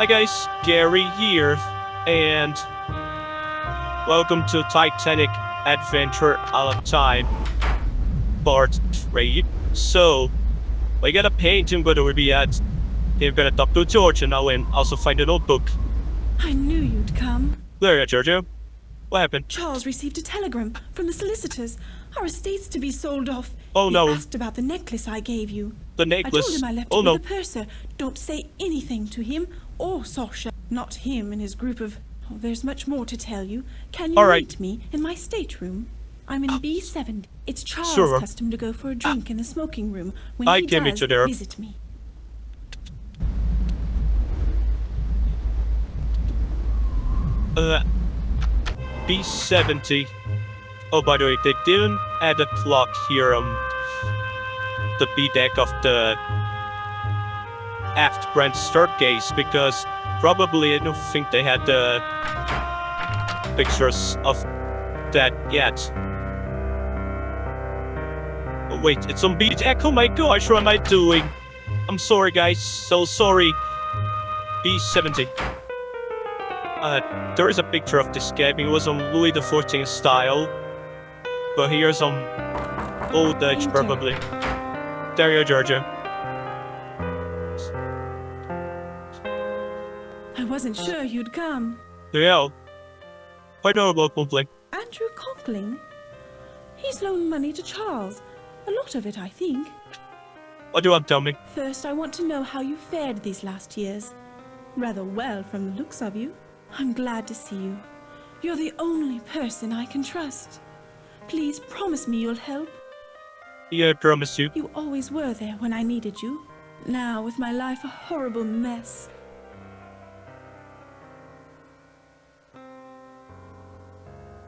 Hi guys, Gary here, and welcome to Titanic Adventure Out of Time, Part 3. So, we got a painting, but we'll be at. We're gonna talk to Georgia now and also find a notebook. I knew you'd come. There you are, Georgia. What happened? Charles received a telegram from the solicitors. Our estate's to be sold off. Oh no. He asked about the necklace I gave you. The necklace. I told him I left it with the purser. Don't say anything to him or Sasha. Not him and his group of... Oh, there's much more to tell you. Can you meet me in my stateroom? I'm in B7. It's Charles' custom to go for a drink in the smoking room when he does visit me. B70. Oh, by the way, they didn't add a clock here on the B deck of the aft branch staircase because probably I don't think they had the pictures of that yet. Oh, wait, it's on B deck. Oh my gosh, what am I doing? I'm sorry, guys. So sorry. B70. There is a picture of this cab. It was on Louis XIV style. But here's some old Dutch, probably. There you go, Georgia. I wasn't sure you'd come. Yeah. Quite horrible conflict. Andrew Conkling? He's loaned money to Charles. A lot of it, I think. What do you want to tell me? First, I want to know how you fared these last years. Rather well from the looks of you. I'm glad to see you. You're the only person I can trust. Please promise me you'll help. Yeah, I promise you. You always were there when I needed you. Now, with my life a horrible mess.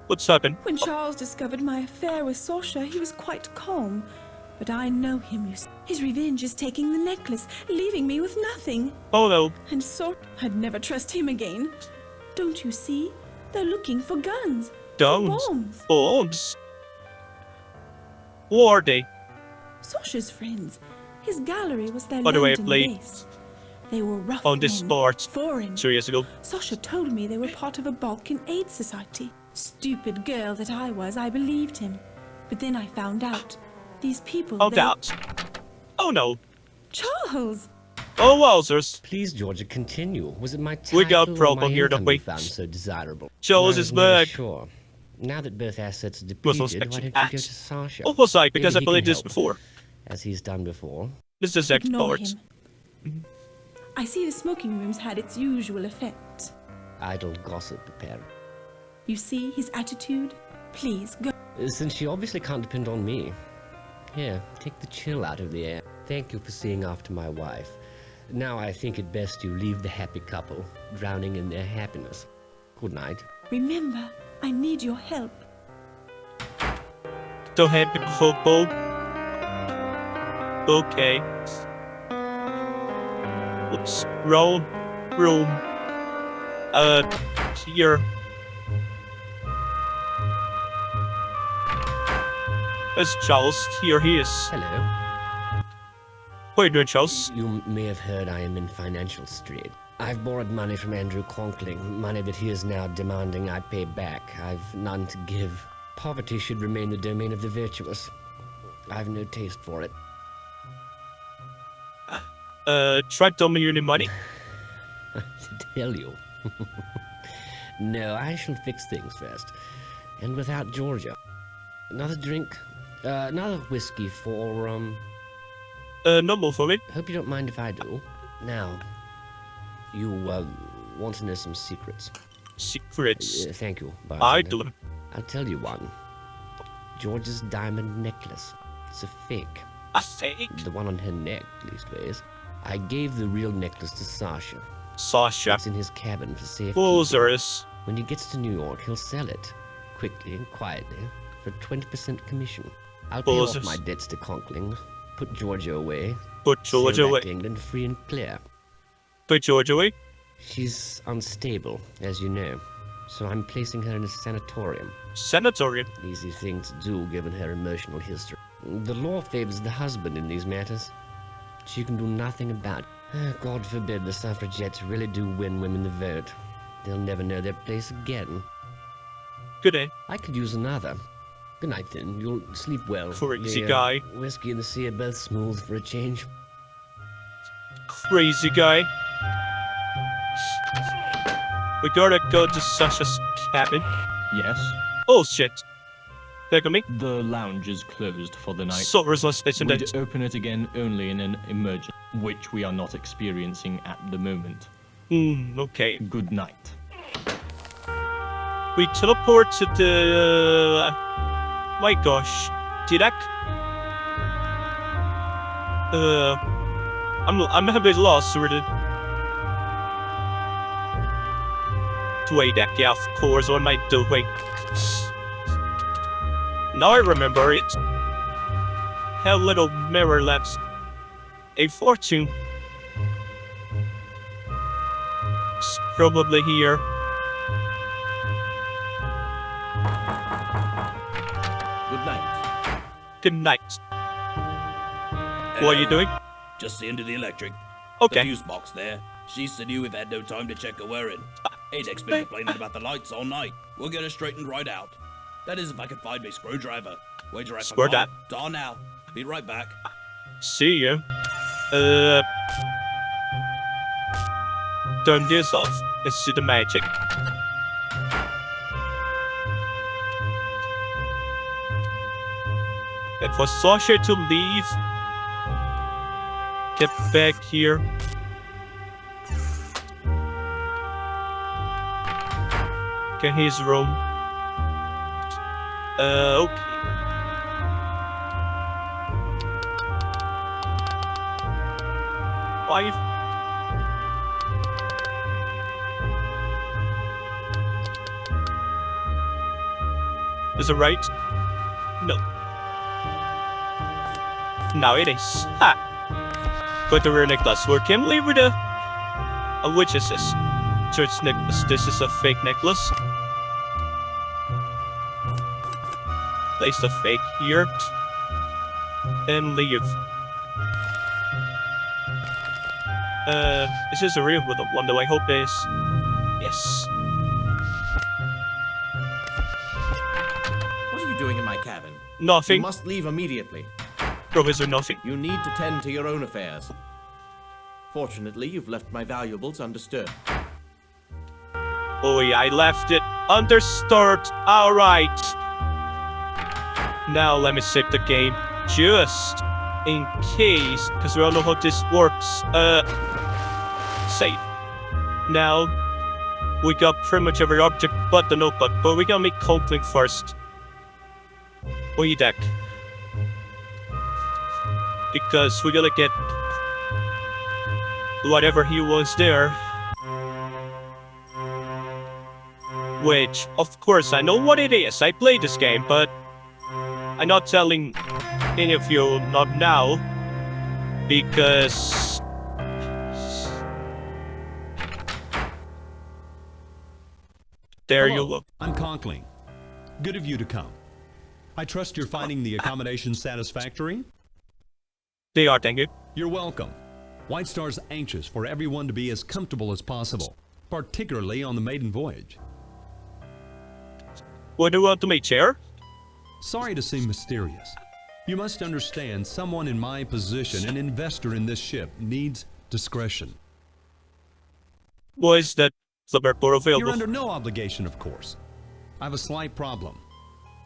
What's happened? When Charles discovered my affair with Sasha, he was quite calm. But I know him, you see. His revenge is taking the necklace, leaving me with nothing. Oh no. And so, I'd never trust him again. Don't you see? They're looking for guns. Guns? For bombs. Bombs? Who are they? Sasha's friends. His gallery was their By the way, I London played base. They were rough on this men, sport foreign. 2 years ago. Sasha told me they were part of a Balkan aid society. Stupid girl that I was, I believed him. But then I found out. These people, Oh no. Charles! Oh wowzers. Please, Georgia, continue. Was it my title We got a problem here, don't we? found so desirable? Charles is back. Sure. Now that both assets are depleted, why don't you go to Sasha? What was I? Because Maybe I played he can this help, before. as he's done before. This is the second Ignore part. him. I see the smoking rooms had its usual effect. Idle gossip, apparently. You see his attitude? Please, go. Since she obviously can't depend on me. Here, take the chill out of the air. Thank you for seeing after my wife. Now I think it best you leave the happy couple, drowning in their happiness. Good night. Remember, I need your help. So happy football. Okay. Oops. Room. Here. It's Charles. Here he is. Hello. What are you doing, Charles? You may have heard I am in financial strait. I've borrowed money from Andrew Conkling, money that he is now demanding I pay back. I've none to give. Poverty should remain the domain of the virtuous. I've no taste for it. Try to tell me you need money. To tell you. No, I shall fix things first. And without Georgia. Another drink? Another whiskey for, Normal for me. Hope you don't mind if I do. Now, you, want to know some secrets. Secrets. Thank you, I bartender. do. I'll tell you one. George's diamond necklace. It's a fake. A fake? The one on her neck, leastways. I gave the real necklace to Sasha. Sasha. It's in his cabin for safekeeping. Losers. When he gets to New York, he'll sell it. Quickly and quietly. For 20% commission. I'll pay off my debts to Conkling. Put Georgia away. Put Georgia sail away. back to England free and clear. Put Georgia away. She's unstable, as you know. So I'm placing her in a sanatorium. Sanatorium? Easy thing to do, given her emotional history. The law favors the husband in these matters. She can do nothing about it. God forbid the suffragettes really do win women the vote. They'll never know their place again. Good day. I could use another. Good night, then. You'll sleep well. Crazy The, guy. Whiskey and the sea are both smooth for a change. Crazy guy. We gotta go to Sasha's cabin. Yes? Oh shit. Look at me. The lounge is closed for the night. So restless, isn't it? We'd open it again only in an emergency, which we are not experiencing at the moment. Okay. Good night. We teleport to the... my gosh. Tidak? I'm a bit lost with it. Twidak, yeah, of course, what am I doing? Now I remember it. Have little mirror lamps. A fortune. It's probably here. Good night. Good night. What are you doing? Just seeing to the electric. Okay. The fuse box there. She said you have had no time to check her wearing. Adek's been complaining about the lights all night. We'll get her straightened right out. That is if I can find my screwdriver. Wager I Swear that. Dawn now. Be right back. See you. Turn this off. Let's see the magic. And for Sasha to leave. Get back here. Okay, his room. Okay. Five. Is it right? No. Now it is. Ha! Put the real necklace. We can leave with a which is this? Church necklace. This is a fake necklace. Place the fake here. And leave. Is this a real one though? I hope it is. Yes. What are you doing in my cabin? Nothing. You must leave immediately. Professor, nothing. You need to tend to your own affairs. Fortunately, you've left my valuables undisturbed. Oh yeah, I left it undisturbed. Alright. Now let me save the game. Just in case, because we don't know how this works. Save. Now, we got pretty much every object but the notebook, but we gotta make Conkling first. What you deck? Because we gotta get whatever he was there. Which, of course, I know what it is. I played this game, but I'm not telling any of you not now. Because... there you look. I'm Conkling. Good of you to come. I trust you're finding the accommodations satisfactory? They are, thank you. You're welcome. White Star's anxious for everyone to be as comfortable as possible, particularly on the maiden voyage. What do you want to make, chair? Sorry to seem mysterious. You must understand someone in my position, an investor in this ship, needs discretion. Was that Flubberport available? You're under no obligation, of course. I have a slight problem.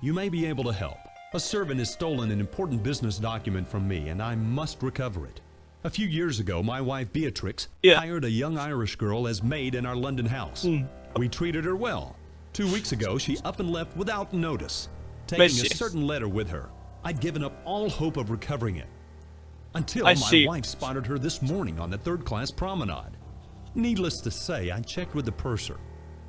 You may be able to help. A servant has stolen an important business document from me, and I must recover it. A few years ago, my wife Beatrix hired a young Irish girl as maid in our London house. We treated her well. 2 weeks ago, she up and left without notice, taking a certain letter with her. I'd given up all hope of recovering it. Until my wife spotted her this morning on the third-class promenade. Needless to say, I checked with the purser.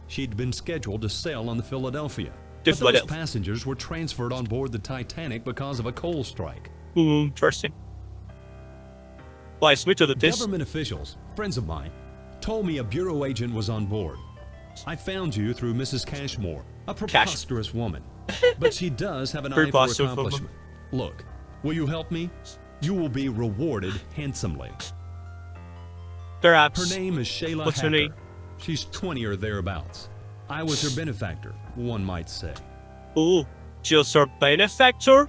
She'd been scheduled to sail on the Philadelphia. But those passengers were transferred on board the Titanic because of a coal strike. Interesting. Why, switch to this? Government officials, friends of mine, told me a bureau agent was on board. I found you through Mrs. Cashmore, a preposterous woman. But she does have an eye for accomplishment. Look, will you help me? You will be rewarded handsomely. Perhaps. Her name is Shailagh What's her Hacker. name? She's 20 or thereabouts. I was her benefactor, one might say. Ooh, just her benefactor?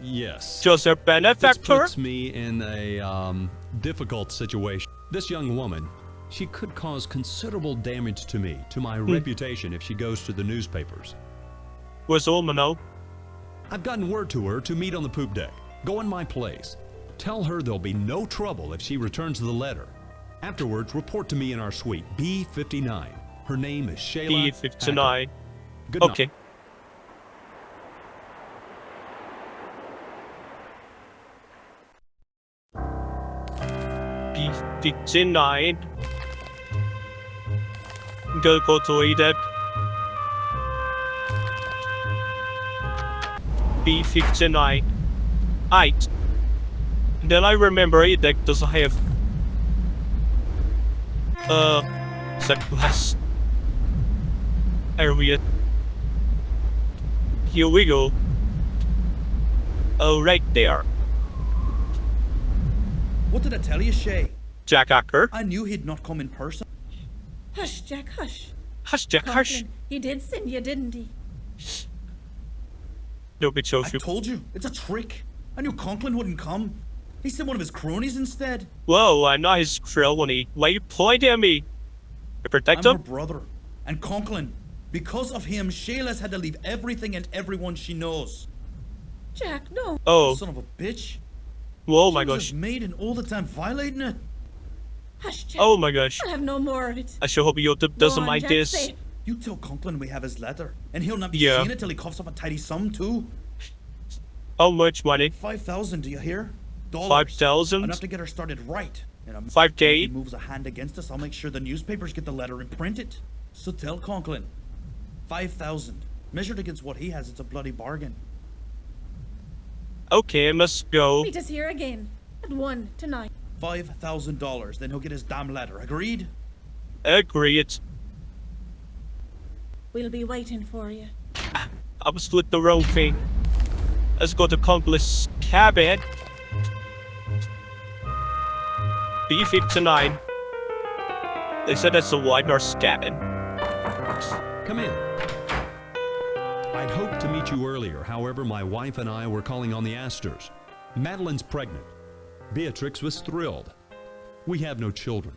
Yes. Just her This benefactor? puts me in a, difficult situation. This young woman, she could cause considerable damage to me, to my reputation if she goes to the newspapers. Where's Olmano? I've gotten word to her to meet on the poop deck. Go in my place. Tell her there'll be no trouble if she returns the letter. Afterwards, report to me in our suite, B59. Her name is Shailagh B59. Hacker. Good night. Okay. B59. Go to Edep. B59. 8. Then I remember Edep doesn't have glass area. Here we go. Oh, right there. What did I tell you, Shay? Jack Acker. I knew he'd not come in person. Hush, Jack, hush. Hush, Jack, hush. Conklin, he did send you, didn't he? Nobody I chose you. told you, it's a trick. I knew Conklin wouldn't come. He sent one of his cronies instead. Whoa, I'm not his crony. Why you pointing at me? To protect I'm her him? brother. And Conklin. Because of him, Shaylagh's had to leave everything and everyone she knows. Jack, no. Oh, Son of a bitch. whoa, my She was gosh. his maid and all the time violating it. Hush, Jack. Oh my gosh. I'll have no more of it. I sure hope Youtube Go doesn't on, mind Jack, this. say it. You tell Conklin we have his letter, and he'll not be Yeah. seeing it till he coughs up a tidy sum too. How much money? 5,000, do you hear? Dollars. 5,000? Enough to get her started right. And 5K? If he moves a hand against us, I'll make sure the newspapers get the letter and print it. So tell Conklin. 5,000. Measured against what he has, it's a bloody bargain. Okay, I must go. Meet us here again. At 1 tonight. $5,000, then he'll get his damn letter. Agreed? Agreed. We'll be waiting for you. I was with the wrong thing. Let's go to Conkl's cabin. B59. They said that's a White Nurse cabin. Come in. I'd hoped to meet you earlier. However, my wife and I were calling on the Astors. Madeline's pregnant. Beatrix was thrilled. We have no children.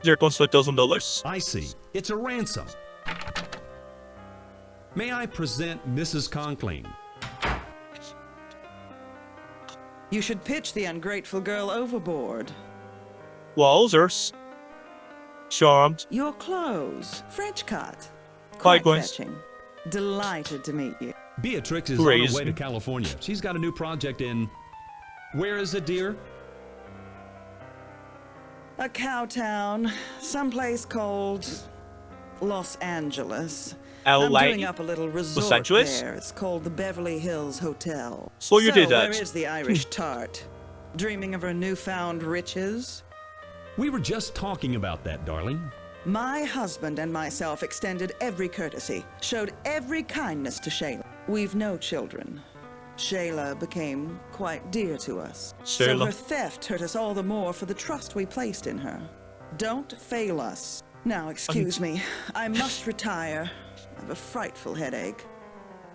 There goes $5,000. I see. It's a ransom. May I present Mrs. Conkling? You should pitch the ungrateful girl overboard. Wowzers. Charmed. Your clothes, French cut. Quite Quite nice. fetching. Delighted to meet you. Beatrix is on Crazy. her way to California. She's got a new project in... Where is it, dear? A cow town, someplace called Los Angeles. I'm LA. doing up a little resort Angeles? there. It's called the Beverly Hills Hotel. So you did that. Where is the Irish tart? Dreaming of her newfound riches? We were just talking about that, darling. My husband and myself extended every courtesy, showed every kindness to Shailagh. We've no children. Shailagh became quite dear to us. So Shailagh. her theft hurt us all the more for the trust we placed in her. Don't fail us. Now, excuse me. I must retire. I have a frightful headache.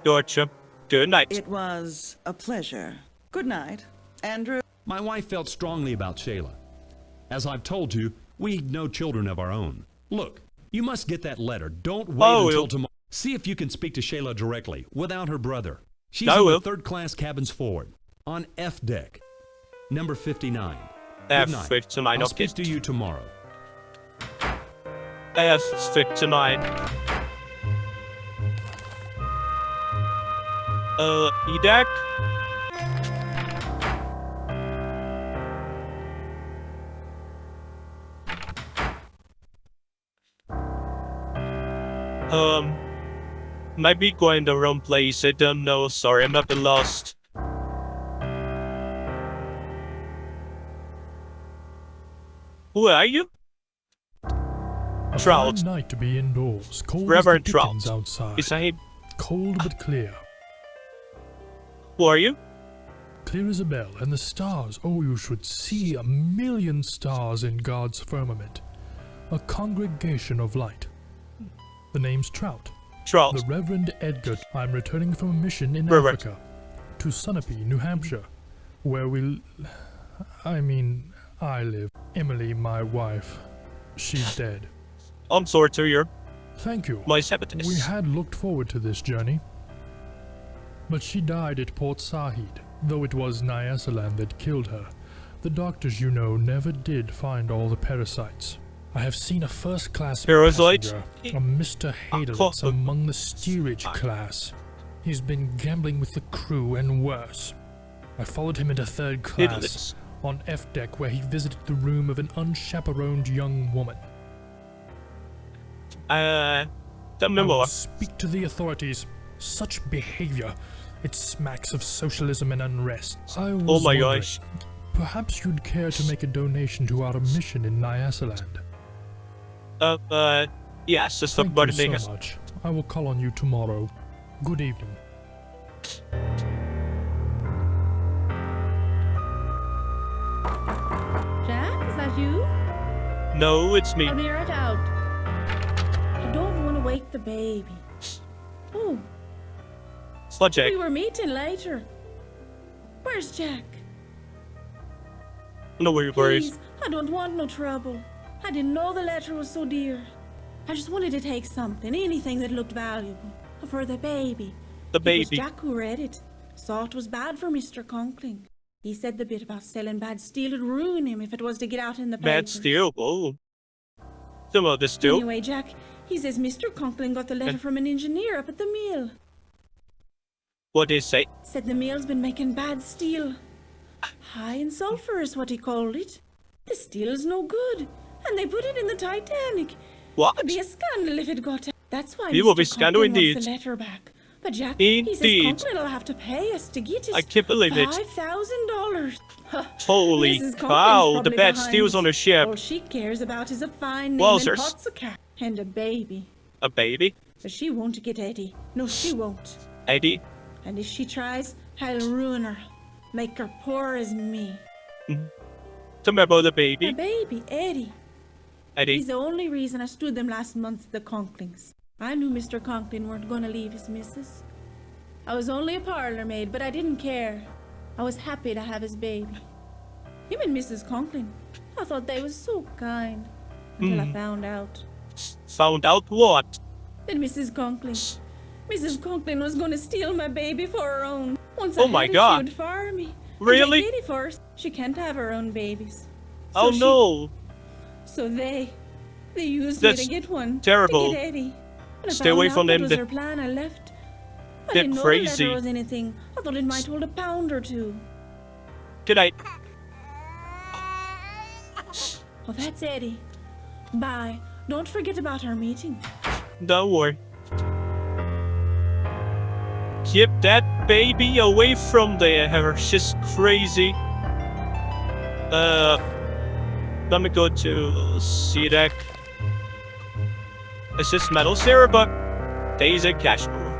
Gotcha. Good night. It was a pleasure. Good night, Andrew. My wife felt strongly about Shailagh. As I've told you, we've no children of our own. Look, you must get that letter. Don't wait Oh, until will. tomorrow. See if you can speak to Shailagh directly, without her brother. She's I in will. the third-class cabins forward, on F deck, number 59. Good night. F59, I'll okay. speak to you tomorrow. F59. EDAC? Might be going the wrong place, I don't know, sorry, I'm not lost. Who are you? A Trout. fine night to be indoors. Cold Reverend as the dickens Trout. outside. Is that him? Cold but clear. Who are you? clear as a bell, and the stars, oh, you should see 1,000,000 stars in God's firmament. A congregation of light. The name's Trout. Charles. The Reverend Edgar. I'm returning from a mission in Perfect. Africa, to Sunapee, New Hampshire, where I live. Emily, my wife, she's dead. I'm sorry to hear. Thank you. My sympathies. We had looked forward to this journey, but she died at Port Said, though it was Nyasaland that killed her. The doctors, you know, never did find all the parasites. I have seen a first-class Parasites? passenger, a Mr. Hadelitz, among the steerage class. He's been gambling with the crew and worse. I followed him into third class Hadelitz. on F deck, where he visited the room of an unchaperoned young woman. Tell me I will more. speak to the authorities. Such behavior, it smacks of socialism and unrest. I was Oh my wondering, gosh. perhaps you'd care to make a donation to our mission in Nyasaland. Yes, just talk Thank about you the thing. so much. I will call on you tomorrow. Good evening. Jack, is that you? No, it's me. I'll be right out. I don't want to wake the baby. Oh, It's not Jack. we were meeting later. Where's Jack? No worries. Please, I don't want no trouble. I didn't know the letter was so dear. I just wanted to take something, anything that looked valuable, for the baby. The It baby. was Jack who read it. Saw it was bad for Mr. Conkling. He said the bit about selling bad steel would ruin him if it was to get out in the Bad papers. steel. Oh. Some of this steel. Anyway, Jack, he says Mr. Conkling got the letter from an engineer up at the mill. What did it say? Said the mill's been making bad steel. High in sulfur is what he called it. The steel's no good, and they put it in the Titanic. What? It'd be a scandal if it got out. That's why It will be Mr. scandal Conkling indeed. wants the letter back. But Jack, he says Indeed. Conkling will have to pay us to get it. I can't believe it. $5,000. Holy Mrs. Conkling's cow, the probably bad behind steel's it. on a ship. All she cares about is a fine name Wowzers. and pots of cat and a baby. A baby? But she won't get Eddie. No, she won't. Eddie? And if she tries, I'll ruin her. Make her poor as me. Tell me about the My baby. baby, Eddie. Eddie. He's the only reason I stood them last month at the Conklings. I knew Mr. Conkling weren't gonna leave his missus. I was only a parlor maid, but I didn't care. I was happy to have his baby. Him and Mrs. Conkling, I thought they was so kind. Until I found out Found out what? that Mrs. Conkling was gonna steal my baby for her own. Once Oh I my had it, God. she would fire me. And Really? take Eddie first. She can't have her own babies. Oh So no. So they used That's me to get one. terrible. To get Eddie. When I Stay away found from out them, that was they're- her plan, I left. I they're didn't know crazy. the letter was anything. I thought it might hold a pound or two. Good night. Well, that's Eddie. Bye. Don't forget about our meeting. Don't worry. Keep that baby away from there. She's crazy. Let me go to C deck. It's just metal syrup, but days and cash flow.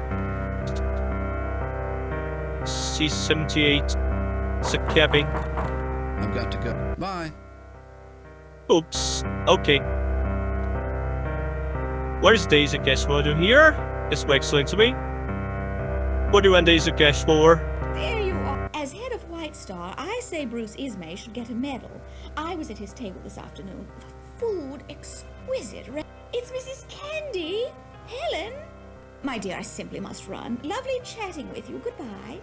C78. It's a cabin. I've got to go. Bye. Oops. Okay. Where's Daisy Cashmore doing here? It's explain to me. What do you want Daisy Cashmore? There you are. As head of White Star, I say Bruce Ismay should get a medal. I was at his table this afternoon. The food exquisite. It's Mrs. Candy. Helen. My dear, I simply must run. Lovely chatting with you. Goodbye.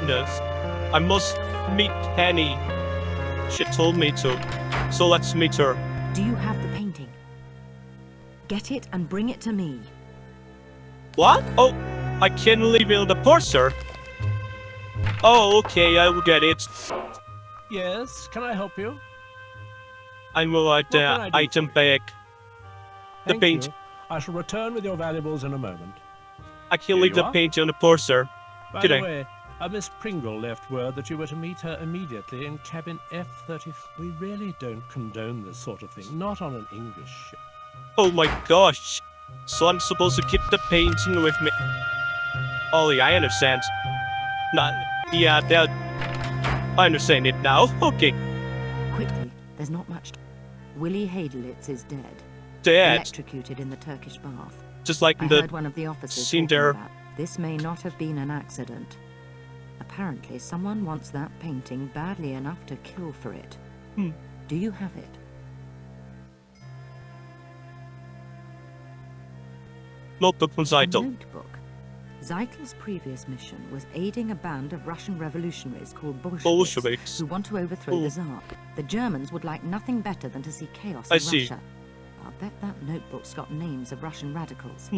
Yes. I must meet Penny. She told me to. So let's meet her. Do you have the painting? Get it and bring it to me. What? Oh, I can leave it in the purser. Oh, okay, I will get it. Yes, can I help you? I will add What can I the do item for you? back. The Thank paint. you. I shall return with your valuables in a moment. I can Here leave you the are. paint in the purser. By Good the day. way, Miss Pringle left word that you were to meet her immediately in cabin F-30. We really don't condone this sort of thing, not on an English ship. Oh my gosh. So I'm supposed to keep the painting with me. Oh, yeah, I understand. Not, yeah, that, I understand it now. Okay. Quickly, there's not much. Willie Hadelitz is dead. Dead? Electrocuted in the Turkish bath. Just like I the heard one of the officers scene talking there. about. This may not have been an accident. Apparently, someone wants that painting badly enough to kill for it. Do you have it? Notebook from Zeitel. Notebook. Zeitel's previous mission was aiding a band of Russian revolutionaries called Bolsheviks, who want to overthrow the Tsar. The Germans would like nothing better than to see chaos in Russia. I'll bet that notebook's got names of Russian radicals.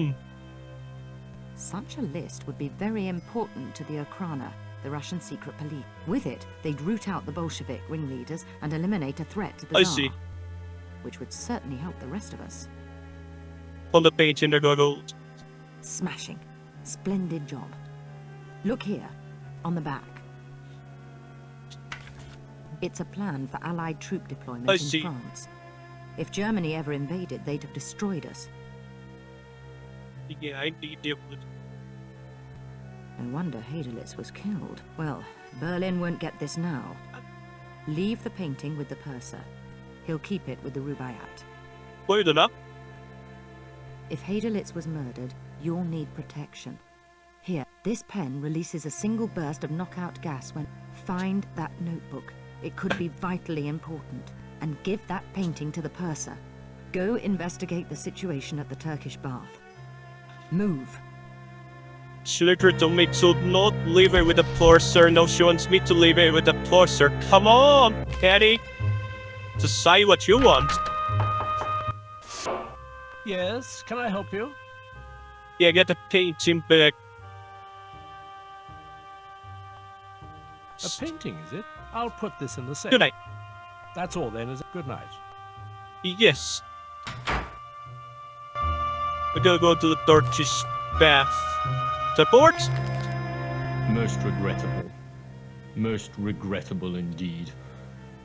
Such a list would be very important to the Okhrana, the Russian secret police. With it, they'd root out the Bolshevik ringleaders and eliminate a threat to the Tsar. Which would certainly help the rest of us. On the page in the goggles. Smashing. Splendid job. Look here, on the back. It's a plan for Allied troop deployment in France. If Germany ever invaded, they'd have destroyed us. Yeah, I need it. No wonder Hadelitz was killed. Well, Berlin won't get this now. Leave the painting with the purser. He'll keep it with the Rubaiyat. Wait enough. If Hadelitz was murdered, you'll need protection. Here, this pen releases a single burst of knockout gas when... Find that notebook. It could be vitally important. And give that painting to the purser. Go investigate the situation at the Turkish bath. Move. Schlitter told me to not leave it with the purser. No, she wants me to leave it with the purser. Come on, Eddie. Decide what you want. Yes, can I help you? Yeah, get the painting back. A painting, is it? I'll put this in the safe. Good night. That's all then, is it? Good night. Yes. We're gonna go to the Turkish bath. Support? Most regrettable. Most regrettable indeed.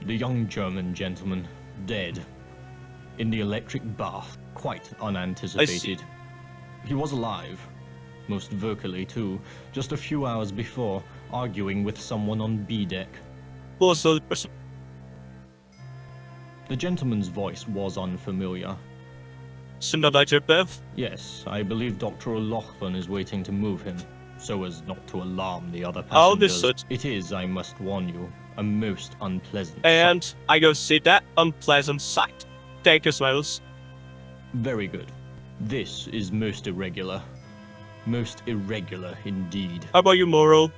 The young German gentleman, dead. In the electric bath, quite unanticipated. He was alive, most vocally too, just a few hours before, arguing with someone on B deck. Also, the gentleman's voice was unfamiliar. Yes, I believe Dr. O'Loughlin is waiting to move him, so as not to alarm the other passengers. It is, I must warn you, a most unpleasant sight. I go see that unpleasant sight. Thank you, Smiles. Very good. This is most irregular. Most irregular indeed. How about you, Moro?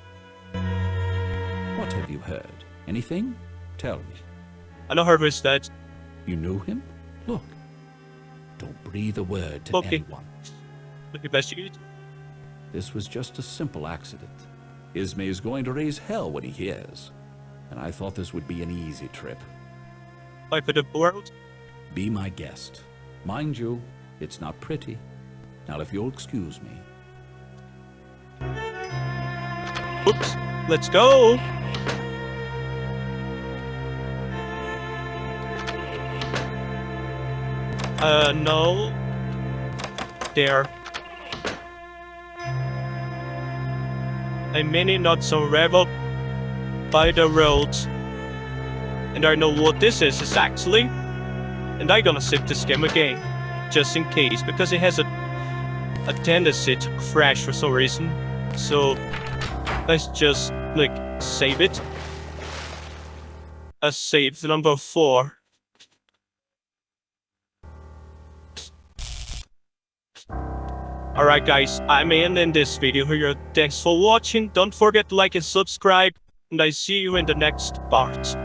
What have you heard? Anything? Tell me. I know Harvey's dead. You knew him? Look. Don't breathe a word to anyone. Investigate. This was just a simple accident. Ismay is going to raise hell when he hears. And I thought this would be an easy trip. Life for the world? Be my guest. Mind you, it's not pretty. Now if you'll excuse me. Oops. Let's go. No. There. I'm many not so rebel by the roads. And I know what this is actually. And I'm gonna save this game again. Just in case, because it has a tendency to crash for some reason. So let's just like save it. Save number 4. Alright guys, I'm ending this video here. Thanks for watching. Don't forget to like and subscribe. And I see you in the next part.